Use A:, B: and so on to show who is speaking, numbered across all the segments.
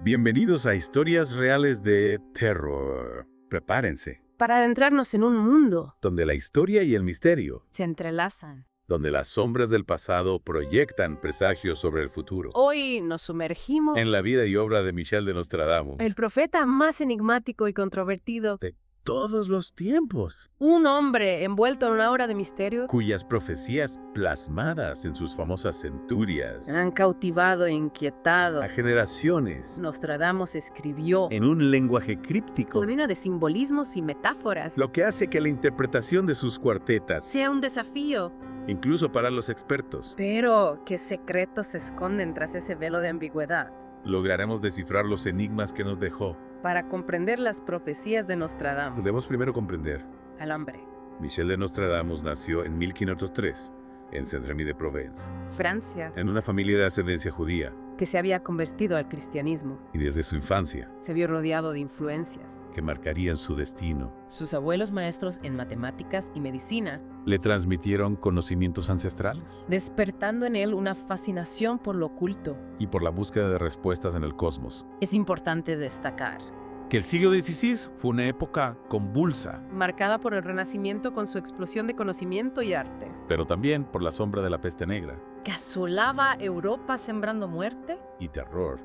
A: Bienvenidos a Historias Reales de Terror. Prepárense,
B: Para adentrarnos en un mundo,
A: donde la historia y el misterio,
B: se entrelazan.
A: donde las sombras del pasado proyectan presagios sobre el futuro.
B: Hoy nos sumergimos
A: En la vida y obra de Michel de Nostradamus.
B: el profeta más enigmático y controvertido,
A: De todos los tiempos,
B: un hombre envuelto en una obra de misterio,
A: cuyas profecías plasmadas en sus famosas centurias
B: han cautivado e inquietado.
A: a generaciones
B: Nostradamus escribió
A: en un lenguaje críptico,
B: lleno de simbolismos y metáforas.
A: lo que hace que la interpretación de sus cuartetas,
B: Sea un desafío.
A: incluso para los expertos,
B: Pero, ¿qué secretos se esconden tras ese velo de ambigüedad?
A: lograremos descifrar los enigmas que nos dejó.
B: Para comprender las profecías de Nostradamus,
A: Debemos primero comprender.
B: al hombre,
A: Michel de Nostradamus nació en 1503 en Saint-Rémy-de-Provence,
B: Francia,
A: en una familia de ascendencia judía,
B: que se había convertido al cristianismo,
A: y desde su infancia,
B: se vio rodeado de influencias.
A: que marcarían su destino,
B: Sus abuelos maestros en matemáticas y medicina,
A: le transmitieron conocimientos ancestrales
B: despertando en él una fascinación por lo oculto.
A: y por la búsqueda de respuestas en el cosmos.
B: Es importante destacar,
A: Que el siglo XVI fue una época convulsa,
B: marcada por el Renacimiento con su explosión de conocimiento y arte,
A: pero también por la sombra de la peste negra
B: que asolaba Europa sembrando muerte,
A: y terror,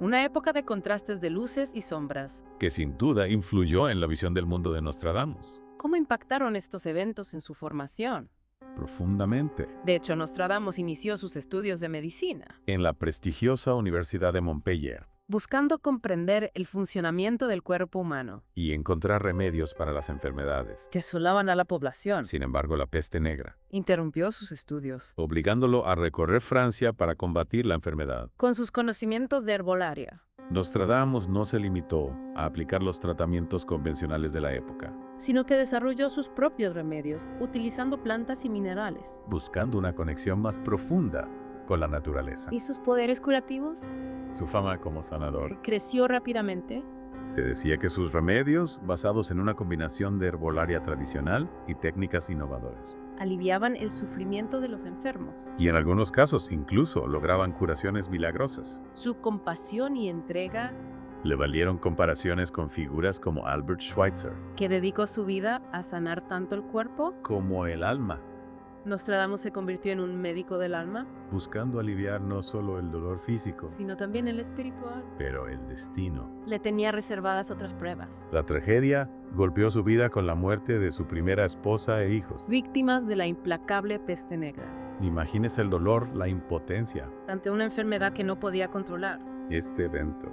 B: una época de contrastes de luces y sombras.
A: que sin duda influyó en la visión del mundo de Nostradamus
B: ¿Cómo impactaron estos eventos en su formación?
A: profundamente.
B: De hecho, Nostradamus inició sus estudios de medicina,
A: En la prestigiosa Universidad de Montpellier,
B: buscando comprender el funcionamiento del cuerpo humano,
A: y encontrar remedios para las enfermedades.
B: que asolaban a la población.
A: Sin embargo, la peste negra,
B: Interrumpió sus estudios.
A: obligándolo a recorrer Francia para combatir la enfermedad.
B: Con sus conocimientos de herbolaria,
A: Nostradamus no se limitó a aplicar los tratamientos convencionales de la época,
B: sino que desarrolló sus propios remedios, utilizando plantas y minerales.
A: buscando una conexión más profunda con la naturaleza.
B: ¿Y sus poderes curativos?
A: Su fama como sanador.
B: Creció rápidamente.
A: Se decía que sus remedios, basados en una combinación de herbolaria tradicional y técnicas innovadoras,
B: Aliviaban el sufrimiento de los enfermos.
A: y en algunos casos incluso lograban curaciones milagrosas.
B: Su compasión y entrega,
A: Le valieron comparaciones con figuras como Albert Schweitzer,
B: que dedicó su vida a sanar tanto el cuerpo.
A: como el alma,
B: Nostradamus se convirtió en un médico del alma,
A: buscando aliviar no solo el dolor físico,
B: sino también el espiritual.
A: pero el destino.
B: Le tenía reservadas otras pruebas.
A: La tragedia golpeó su vida con la muerte de su primera esposa e hijos.
B: Víctimas de la implacable peste negra,
A: Imagínese el dolor, la impotencia.
B: ante una enfermedad que no podía controlar.
A: Este evento,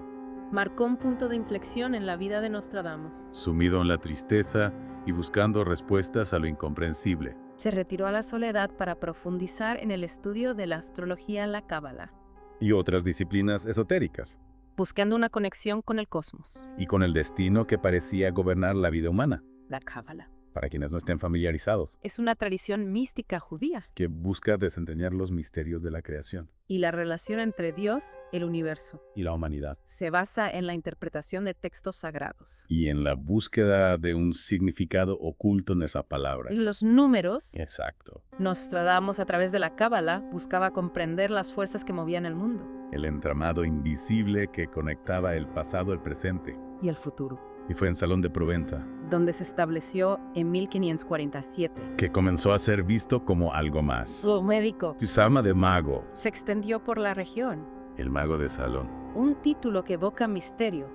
B: Marcó un punto de inflexión en la vida de Nostradamus.
A: sumido en la tristeza y buscando respuestas a lo incomprensible,
B: Se retiró a la soledad para profundizar en el estudio de la astrología, la cábala,
A: y otras disciplinas esotéricas,
B: buscando una conexión con el cosmos.
A: y con el destino que parecía gobernar la vida humana.
B: La cábala
A: Para quienes no estén familiarizados,
B: es una tradición mística judía
A: que busca desentrañar los misterios de la creación
B: y la relación entre Dios, el universo,
A: y la humanidad,
B: se basa en la interpretación de textos sagrados.
A: y en la búsqueda de un significado oculto en esa palabra.
B: Los números,
A: Exacto.
B: Nostradamus a través de la cábala buscaba comprender las fuerzas que movían el mundo
A: El entramado invisible que conectaba el pasado, el presente.
B: y el futuro,
A: Y fue en Salón de Provenza
B: donde se estableció en 1547.
A: que comenzó a ser visto como algo más.
B: Su médico
A: Su fama de mago,
B: se extendió por la región,
A: el mago de Salón.
B: un título que evoca misterio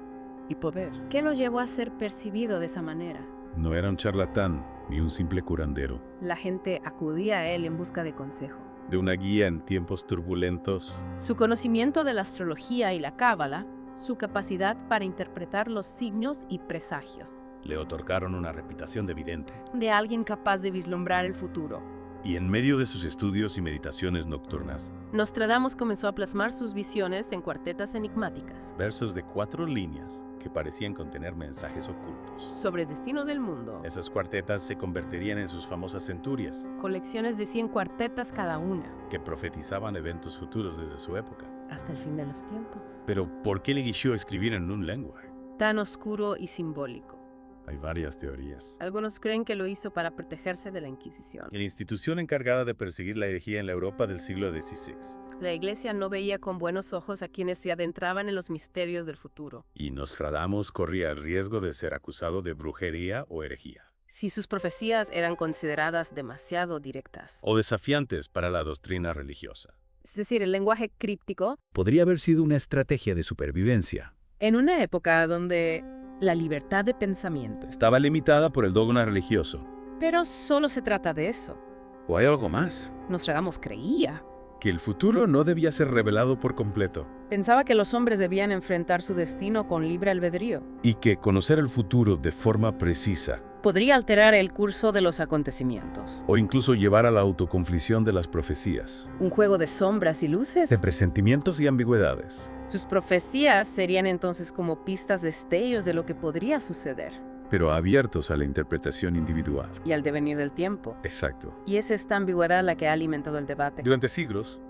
B: y poder. ¿Qué lo llevó a ser percibido de esa manera?
A: No era un charlatán ni un simple curandero.
B: La gente acudía a él en busca de consejo.
A: De una guía en tiempos turbulentos,
B: Su conocimiento de la astrología y la cábala, su capacidad para interpretar los signos y presagios,
A: le otorgaron una reputación de vidente.
B: de alguien capaz de vislumbrar el futuro.
A: Y en medio de sus estudios y meditaciones nocturnas,
B: Nostradamus comenzó a plasmar sus visiones en cuartetas enigmáticas
A: versos de 4 líneas que parecían contener mensajes ocultos.
B: sobre el destino del mundo.
A: Esas cuartetas se convertirían en sus famosas centurias,
B: Colecciones de 100 cuartetas cada una,
A: que profetizaban eventos futuros desde su época.
B: hasta el fin de los tiempos.
A: Pero, ¿por qué le guió escribir en un lenguaje?
B: Tan oscuro y simbólico.
A: Hay varias teorías.
B: Algunos creen que lo hizo para protegerse de la Inquisición.
A: La institución encargada de perseguir la herejía en la Europa del siglo XVI.
B: La Iglesia no veía con buenos ojos a quienes se adentraban en los misterios del futuro.
A: Y Nostradamus corría el riesgo de ser acusado de brujería o herejía.
B: Si sus profecías eran consideradas demasiado directas.
A: O desafiantes para la doctrina religiosa.
B: Es decir, el lenguaje críptico.
C: Podría haber sido una estrategia de supervivencia.
B: En una época donde la libertad de pensamiento.
A: Estaba limitada por el dogma religioso.
B: Pero solo se trata de eso.
A: ¿O hay algo más?
B: Nostradamus creía.
A: Que el futuro no debía ser revelado por completo.
B: Pensaba que los hombres debían enfrentar su destino con libre albedrío.
A: Y que conocer el futuro de forma precisa.
B: Podría alterar el curso de los acontecimientos.
A: O incluso llevar a la autoconflicción de las profecías.
B: Un juego de sombras y luces.
A: De presentimientos y ambigüedades.
B: Sus profecías serían entonces como pistas destellos de lo que podría suceder.
A: Pero abiertos a la interpretación individual.
B: Y al devenir del tiempo.
A: Exacto.
B: Y es esta ambigüedad la que ha alimentado el debate.
A: Durante siglos.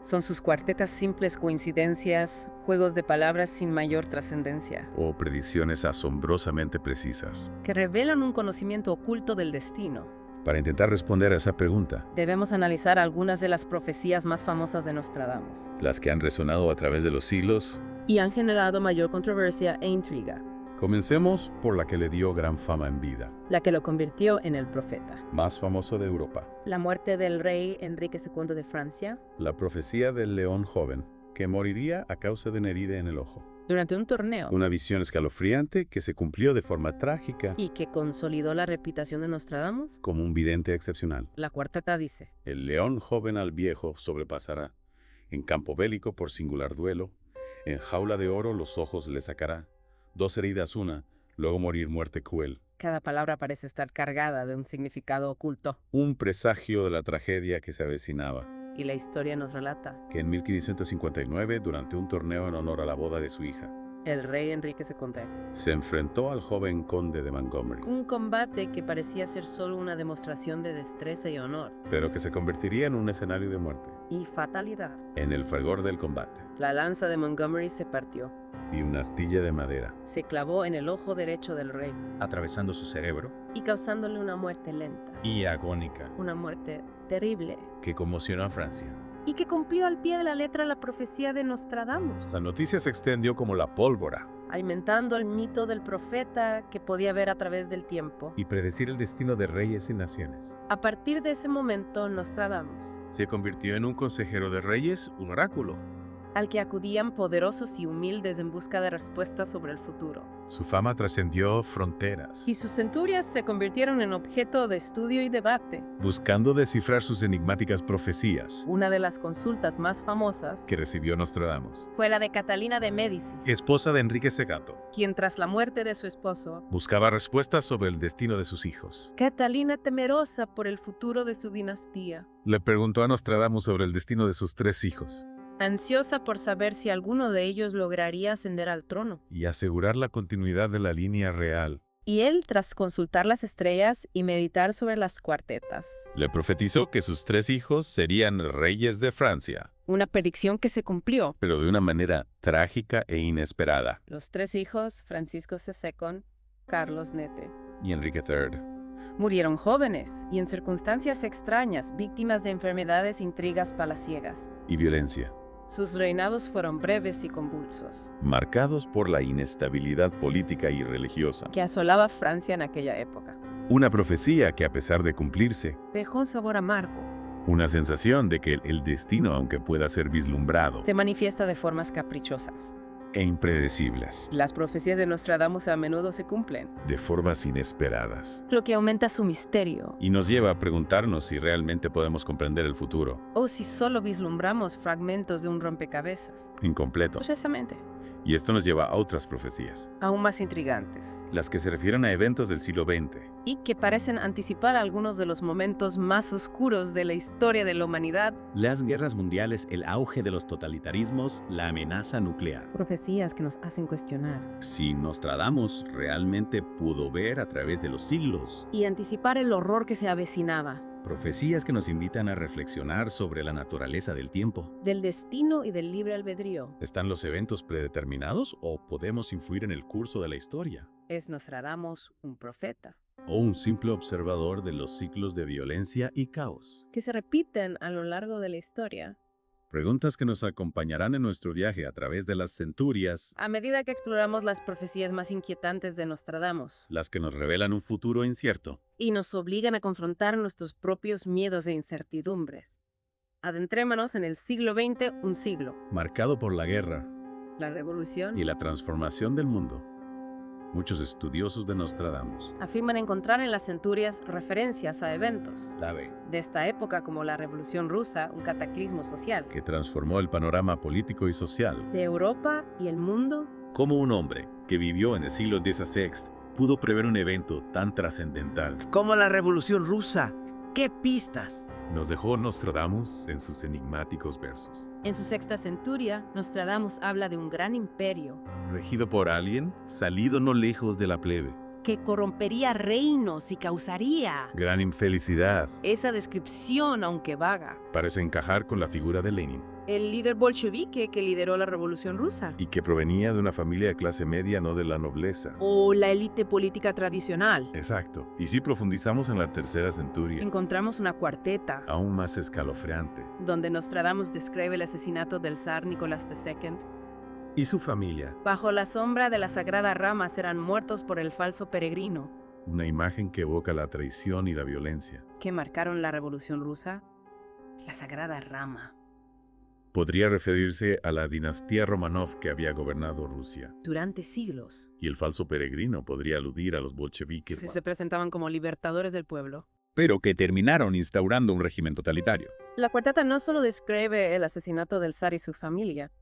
B: Son sus cuartetas simples coincidencias, juegos de palabras sin mayor trascendencia,
A: O predicciones asombrosamente precisas.
B: que revelan un conocimiento oculto del destino.
A: Para intentar responder a esa pregunta,
B: Debemos analizar algunas de las profecías más famosas de Nostradamus.
A: las que han resonado a través de los siglos,
B: Y han generado mayor controversia e intriga.
A: comencemos por la que le dio gran fama en vida,
B: La que lo convirtió en el profeta.
A: más famoso de Europa,
B: La muerte del rey Enrique II de Francia.
A: la profecía del león joven, que moriría a causa de una herida en el ojo.
B: Durante un torneo.
A: Una visión escalofriante que se cumplió de forma trágica,
B: Y que consolidó la reputación de Nostradamus.
A: como un vidente excepcional.
B: La cuarteta dice:
A: El león joven al viejo sobrepasará, en campo bélico por singular duelo, en jaula de oro los ojos le sacará, 2 heridas una, luego morir muerte cruel.
B: cada palabra parece estar cargada de un significado oculto.
A: Un presagio de la tragedia que se avecinaba,
B: Y la historia nos relata.
A: que en 1559, durante un torneo en honor a la boda de su hija,
B: El rey Enrique II.
A: se enfrentó al joven conde de Montgomery,
B: Un combate que parecía ser solo una demostración de destreza y honor.
A: pero que se convertiría en un escenario de muerte.
B: Y fatalidad.
A: En el fragor del combate,
B: La lanza de Montgomery se partió.
A: y una astilla de madera,
B: Se clavó en el ojo derecho del rey.
C: Atravesando su cerebro.
B: Y causándole una muerte lenta.
A: y agónica,
B: Una muerte terrible.
A: que conmocionó a Francia.
B: Y que cumplió al pie de la letra la profecía de Nostradamus.
A: La noticia se extendió como la pólvora,
B: Alimentando el mito del profeta que podía ver a través del tiempo.
A: y predecir el destino de reyes y naciones.
B: A partir de ese momento, Nostradamus,
A: Se convirtió en un consejero de reyes, un oráculo.
B: al que acudían poderosos y humildes en busca de respuestas sobre el futuro.
A: Su fama trascendió fronteras,
B: Y sus centurias se convirtieron en objeto de estudio y debate.
A: buscando descifrar sus enigmáticas profecías
B: Una de las consultas más famosas
A: que recibió Nostradamus.
B: fue la de Catalina de Médici,
A: Esposa de Enrique II,
B: quien tras la muerte de su esposo,
A: buscaba respuestas sobre el destino de sus hijos.
B: Catalina temerosa por el futuro de su dinastía,
A: Le preguntó a Nostradamus sobre el destino de sus 3 hijos
B: ansiosa por saber si alguno de ellos lograría ascender al trono.
A: y asegurar la continuidad de la línea real.
B: Y él, tras consultar las estrellas y meditar sobre las cuartetas,
A: Le profetizó que sus 3 hijos serían reyes de Francia,
B: una predicción que se cumplió.
A: pero de una manera trágica e inesperada.
B: Los 3 hijos, Francisco II, Carlos Nete,
A: Y Enrique III.
B: murieron jóvenes y en circunstancias extrañas, víctimas de enfermedades, intrigas palaciegas.
A: Y violencia,
B: Sus reinados fueron breves y convulsos,
A: marcados por la inestabilidad política y religiosa.
B: que asolaba Francia en aquella época.
A: Una profecía que, a pesar de cumplirse,
B: Dejó un sabor amargo.
A: una sensación de que el destino, aunque pueda ser vislumbrado,
B: Se manifiesta de formas caprichosas.
A: e impredecibles,
B: Las profecías de Nostradamus a menudo se cumplen,
A: de formas inesperadas,
B: lo que aumenta su misterio.
A: y nos lleva a preguntarnos si realmente podemos comprender el futuro,
B: O si solo vislumbramos fragmentos de un rompecabezas.
A: incompleto.
B: Precisamente.
A: Y esto nos lleva a otras profecías,
B: Aún más intrigantes.
A: las que se refieren a eventos del siglo XX,
B: Y que parecen anticipar algunos de los momentos más oscuros de la historia de la humanidad.
C: Las guerras mundiales, el auge de los totalitarismos, la amenaza nuclear.
B: Profecías que nos hacen cuestionar.
C: Si Nostradamus realmente pudo ver a través de los siglos.
B: Y anticipar el horror que se avecinaba.
C: Profecías que nos invitan a reflexionar sobre la naturaleza del tiempo.
B: Del destino y del libre albedrío.
A: ¿están los eventos predeterminados o podemos influir en el curso de la historia?
B: ¿Es Nostradamus un profeta?
C: ¿O un simple observador de los ciclos de violencia y caos?
B: Que se repiten a lo largo de la historia.
C: Preguntas que nos acompañarán en nuestro viaje a través de las centurias,
B: A medida que exploramos las profecías más inquietantes de Nostradamus
C: las que nos revelan un futuro incierto.
B: y nos obligan a confrontar nuestros propios miedos e incertidumbres. Adentrémonos en el siglo XX, un siglo,
C: Marcado por la guerra
B: la revolución.
C: y la transformación del mundo. Muchos estudiosos de Nostradamus
B: Afirman encontrar en las centurias referencias a eventos
C: la ve,
B: de esta época como la Revolución Rusa, un cataclismo social,
C: que transformó el panorama político y social.
B: de Europa y el mundo.
C: Como un hombre que vivió en el siglo XVI pudo prever un evento tan trascendental.
D: Como la Revolución Rusa. ¡Qué pistas!
A: Nos dejó Nostradamus en sus enigmáticos versos.
B: En su sexta centuria, Nostradamus habla de un gran imperio
C: Regido por alguien, salido no lejos de la plebe.
E: que corrompería reinos y causaría.
A: Gran infelicidad.
E: Esa descripción, aunque vaga.
A: Parece encajar con la figura de Lenin,
E: El líder bolchevique que lideró la Revolución Rusa.
A: y que provenía de una familia de clase media, no de la nobleza.
E: O la élite política tradicional.
A: Exacto. Y si profundizamos en la tercera centuria,
E: Encontramos una cuarteta,
A: aún más escalofriante.
B: donde Nostradamus describe el asesinato del zar Nicolás II.
A: ¿Y su familia?
B: Bajo la sombra de la sagrada rama serán muertos por el falso peregrino,
A: Una imagen que evoca la traición y la violencia.
B: que marcaron la Revolución Rusa. La sagrada rama.
A: Podría referirse a la dinastía Romanov que había gobernado Rusia.
B: Durante siglos,
A: Y el falso peregrino podría aludir a los bolcheviques.
B: se presentaban como libertadores del pueblo.
C: Pero que terminaron instaurando un régimen totalitario,
B: La cuarteta no solo describe el asesinato del zar y su familia,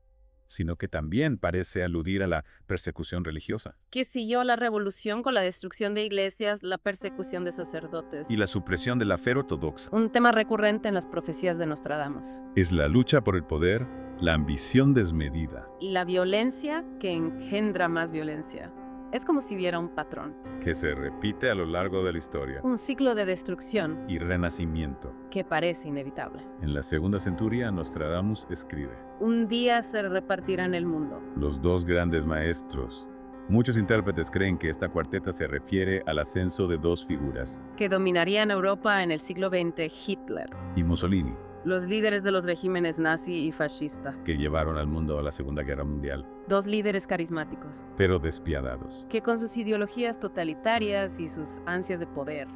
C: sino que también parece aludir a la persecución religiosa
B: que siguió la revolución con la destrucción de iglesias, la persecución de sacerdotes.
C: y la supresión de la fe ortodoxa.
B: Un tema recurrente en las profecías de Nostradamus.
A: Es la lucha por el poder, la ambición desmedida,
B: Y la violencia que engendra más violencia. Es como si hubiera un patrón,
A: que se repite a lo largo de la historia.
B: un ciclo de destrucción
A: Y renacimiento.
B: que parece inevitable.
A: En la segunda centuria, Nostradamus escribe:
B: Un día se repartirá en el mundo.
A: los dos grandes maestros. Muchos intérpretes creen que esta cuarteta se refiere al ascenso de dos figuras,
B: Que dominarían Europa en el siglo XX, Hitler,
A: y Mussolini,
B: los líderes de los regímenes nazi y fascista,
A: que llevaron al mundo a la Segunda Guerra Mundial,
B: dos líderes carismáticos,
A: pero despiadados.
B: que con sus ideologías totalitarias y sus ansias de poder,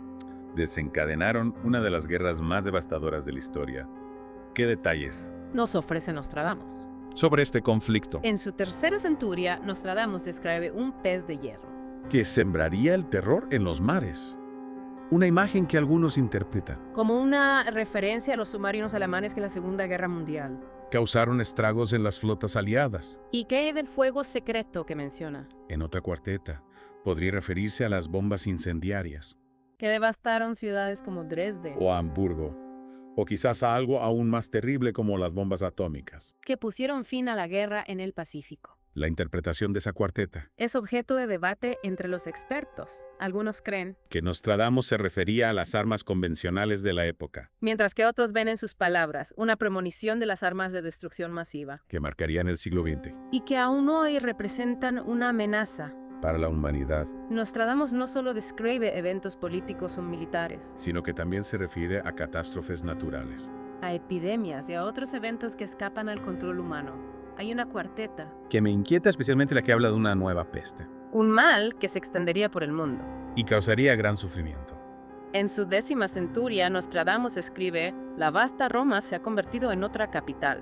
A: Desencadenaron una de las guerras más devastadoras de la historia. ¿Qué detalles?
B: nos ofrece Nostradamus.
F: sobre este conflicto.
B: En su tercera centuria, Nostradamus describe un pez de hierro,
A: Que sembraría el terror en los mares. Una imagen que algunos interpretan.
B: como una referencia a los submarinos alemanes que en la Segunda Guerra Mundial.
A: Causaron estragos en las flotas aliadas.
B: ¿Y qué hay del fuego secreto que menciona?
A: En otra cuarteta, podría referirse a las bombas incendiarias,
B: Que devastaron ciudades como Dresde,
A: o a Hamburgo, o quizás a algo aún más terrible como las bombas atómicas.
B: que pusieron fin a la guerra en el Pacífico.
A: La interpretación de esa cuarteta,
B: Es objeto de debate entre los expertos. Algunos creen,
A: que Nostradamus se refería a las armas convencionales de la época,
B: mientras que otros ven en sus palabras una premonición de las armas de destrucción masiva,
A: que marcarían el siglo XX
B: y que aún hoy representan una amenaza.
A: para la humanidad,
B: Nostradamus no solo describe eventos políticos o militares,
A: sino que también se refiere a catástrofes naturales.
B: a epidemias y a otros eventos que escapan al control humano. Hay una cuarteta,
F: Que me inquieta especialmente la que habla de una nueva peste.
B: un mal que se extendería por el mundo.
F: Y causaría gran sufrimiento.
B: En su décima centuria, Nostradamus escribe, la vasta Roma se ha convertido en otra capital.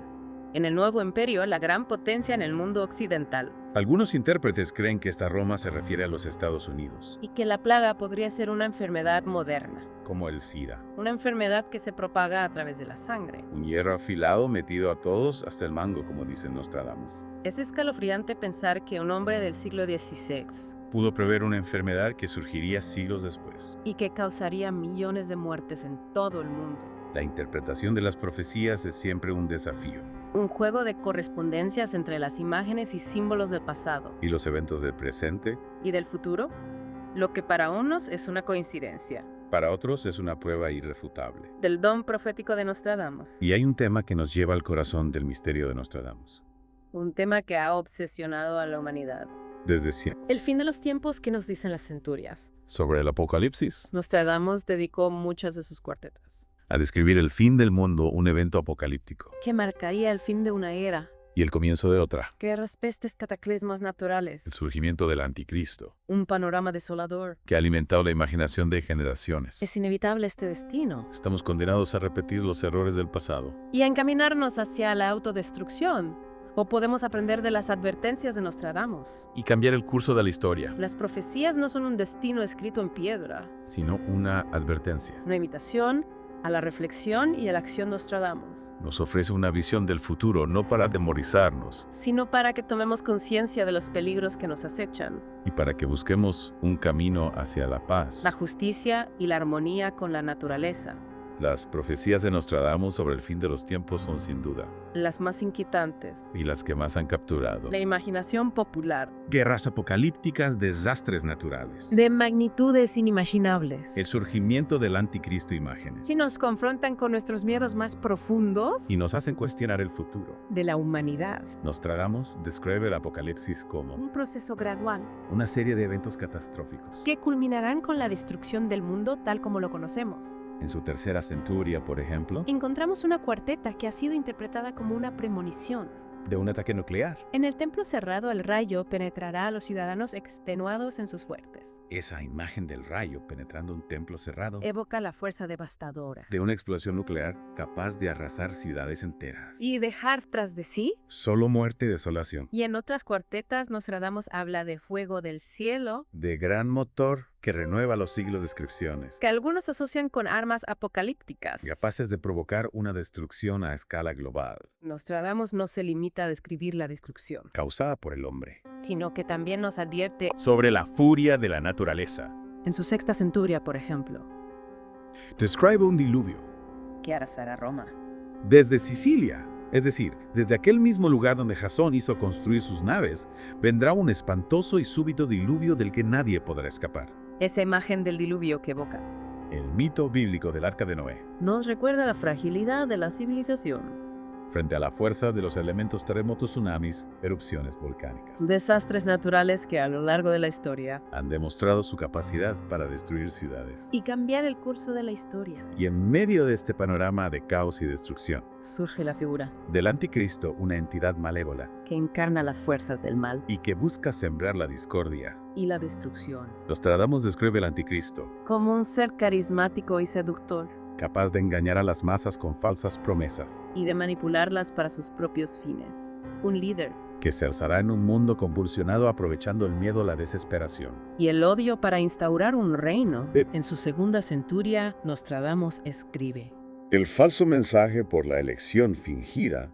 B: En el nuevo imperio, la gran potencia en el mundo occidental.
A: Algunos intérpretes creen que esta Roma se refiere a los Estados Unidos,
B: Y que la plaga podría ser una enfermedad moderna.
A: como el SIDA.
B: Una enfermedad que se propaga a través de la sangre.
A: Un hierro afilado metido a todos hasta el mango, como dice Nostradamus.
B: Es escalofriante pensar que un hombre del siglo XVI
A: Pudo prever una enfermedad que surgiría siglos después.
B: y que causaría millones de muertes en todo el mundo.
A: La interpretación de las profecías es siempre un desafío,
B: Un juego de correspondencias entre las imágenes y símbolos del pasado
A: y los eventos del presente,
B: y del futuro, lo que para unos es una coincidencia,
A: para otros es una prueba irrefutable.
B: del don profético de Nostradamus,
A: Y hay un tema que nos lleva al corazón del misterio de Nostradamus.
B: un tema que ha obsesionado a la humanidad.
A: desde siempre.
B: El fin de los tiempos que nos dicen las centurias.
A: Sobre el apocalipsis,
B: Nostradamus dedicó muchas de sus cuartetas,
A: a describir el fin del mundo, un evento apocalíptico,
B: que marcaría el fin de una era,
A: y el comienzo de otra,
B: guerras, pestes, cataclismos naturales,
A: el surgimiento del anticristo,
B: un panorama desolador.
A: que ha alimentado la imaginación de generaciones.
B: Es inevitable este destino
A: Estamos condenados a repetir los errores del pasado.
B: y a encaminarnos hacia la autodestrucción. O podemos aprender de las advertencias de Nostradamus.
A: Y cambiar el curso de la historia,
B: Las profecías no son un destino escrito en piedra,
A: sino una advertencia.
B: una invitación a la reflexión y a la acción Nostradamus,
A: Nos ofrece una visión del futuro, no para atemorizarnos,
B: sino para que tomemos conciencia de los peligros que nos acechan,
A: y para que busquemos un camino hacia la paz.
B: la justicia y la armonía con la naturaleza.
A: Las profecías de Nostradamus sobre el fin de los tiempos son sin duda,
B: Las más inquietantes.
A: y las que más han capturado.
B: La imaginación popular.
C: Guerras apocalípticas, desastres naturales.
B: De magnitudes inimaginables.
C: El surgimiento del anticristo imágenes.
B: Que nos confrontan con nuestros miedos más profundos
A: Y nos hacen cuestionar el futuro.
B: de la humanidad.
A: Nostradamus describe el apocalipsis como
B: Un proceso gradual
A: una serie de eventos catastróficos.
B: que culminarán con la destrucción del mundo tal como lo conocemos.
A: En su tercera centuria, por ejemplo,
B: Encontramos una cuarteta que ha sido interpretada como una premonición.
A: de un ataque nuclear.
B: En el templo cerrado, el rayo penetrará a los ciudadanos extenuados en sus fuertes.
A: Esa imagen del rayo penetrando un templo cerrado,
B: Evoca la fuerza devastadora.
A: de una explosión nuclear capaz de arrasar ciudades enteras.
B: Y dejar tras de sí.
A: Solo muerte y desolación.
B: Y en otras cuartetas, Nostradamus habla de fuego del cielo,
A: De gran motor que renueva los siglos de descripciones,
B: que algunos asocian con armas apocalípticas.
A: capaces de provocar una destrucción a escala global,
B: Nostradamus no se limita a describir la destrucción,
A: causada por el hombre.
B: sino que también nos advierte,
C: Sobre la furia de la naturaleza.
B: en su sexta centuria, por ejemplo,
A: Describe un diluvio.
B: que arrasará Roma.
A: Desde Sicilia, es decir, desde aquel mismo lugar donde Jasón hizo construir sus naves, vendrá un espantoso y súbito diluvio del que nadie podrá escapar.
B: Esa imagen del diluvio que evoca
A: El mito bíblico del Arca de Noé,
B: nos recuerda la fragilidad de la civilización.
A: frente a la fuerza de los elementos terremotos, tsunamis, erupciones volcánicas.
B: Desastres naturales que a lo largo de la historia
A: Han demostrado su capacidad para destruir ciudades.
B: y cambiar el curso de la historia.
A: Y en medio de este panorama de caos y destrucción,
B: Surge la figura
A: del anticristo, una entidad malévola
B: que encarna las fuerzas del mal
A: y que busca sembrar la discordia.
B: y la destrucción.
A: Nostradamus describe el anticristo,
B: Como un ser carismático y seductor,
A: capaz de engañar a las masas con falsas promesas,
B: y de manipularlas para sus propios fines. Un líder
A: que se alzará en un mundo convulsionado aprovechando el miedo a la desesperación.
B: y el odio para instaurar un reino. En su segunda centuria, Nostradamus escribe:
G: El falso mensaje por la elección fingida,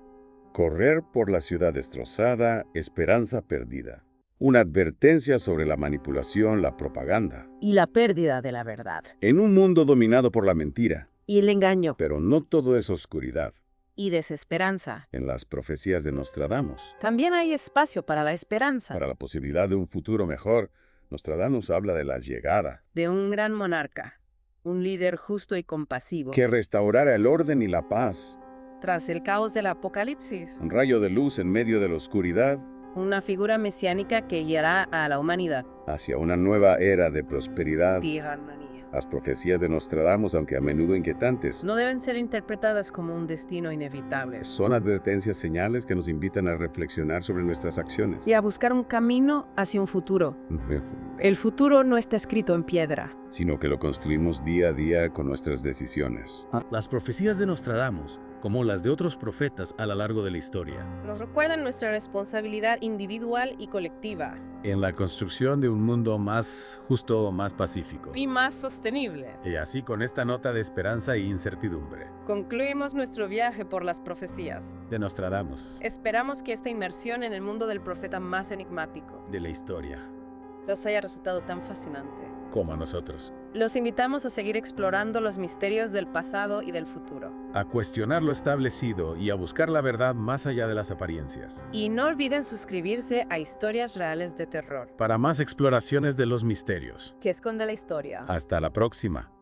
G: correr por la ciudad destrozada, esperanza perdida. Una advertencia sobre la manipulación, la propaganda.
B: y la pérdida de la verdad,
G: En un mundo dominado por la mentira,
B: y el engaño,
G: pero no todo es oscuridad.
B: y desesperanza.
G: En las profecías de Nostradamus,
B: También hay espacio para la esperanza
G: para la posibilidad de un futuro mejor, Nostradamus habla de la llegada,
B: de un gran monarca, un líder justo y compasivo.
G: que restaurará el orden y la paz.
B: Tras el caos del apocalipsis,
G: Un rayo de luz en medio de la oscuridad,
B: una figura mesiánica que guiará a la humanidad.
G: hacia una nueva era de prosperidad.
B: Y armonía.
G: Las profecías de Nostradamus, aunque a menudo inquietantes,
B: No deben ser interpretadas como un destino inevitable
G: son advertencias, señales que nos invitan a reflexionar sobre nuestras acciones.
B: y a buscar un camino hacia un futuro. El futuro no está escrito en piedra.
G: Sino que lo construimos día a día con nuestras decisiones.
H: Las profecías de Nostradamus, como las de otros profetas a lo largo de la historia,
B: Nos recuerdan nuestra responsabilidad individual y colectiva.
A: En la construcción de un mundo más justo, más pacífico.
B: Y más sostenible.
A: Y así con esta nota de esperanza e incertidumbre.
B: Concluimos nuestro viaje por las profecías.
A: De Nostradamus.
B: Esperamos que esta inmersión en el mundo del profeta más enigmático
H: de la historia.
B: les haya resultado tan fascinante.
A: Como a nosotros.
B: Los invitamos a seguir explorando los misterios del pasado y del futuro.
A: A cuestionar lo establecido y a buscar la verdad más allá de las apariencias.
B: Y no olviden suscribirse a Historias Reales de Terror,
A: Para más exploraciones de los misterios.
B: que esconde la historia.
A: Hasta la próxima.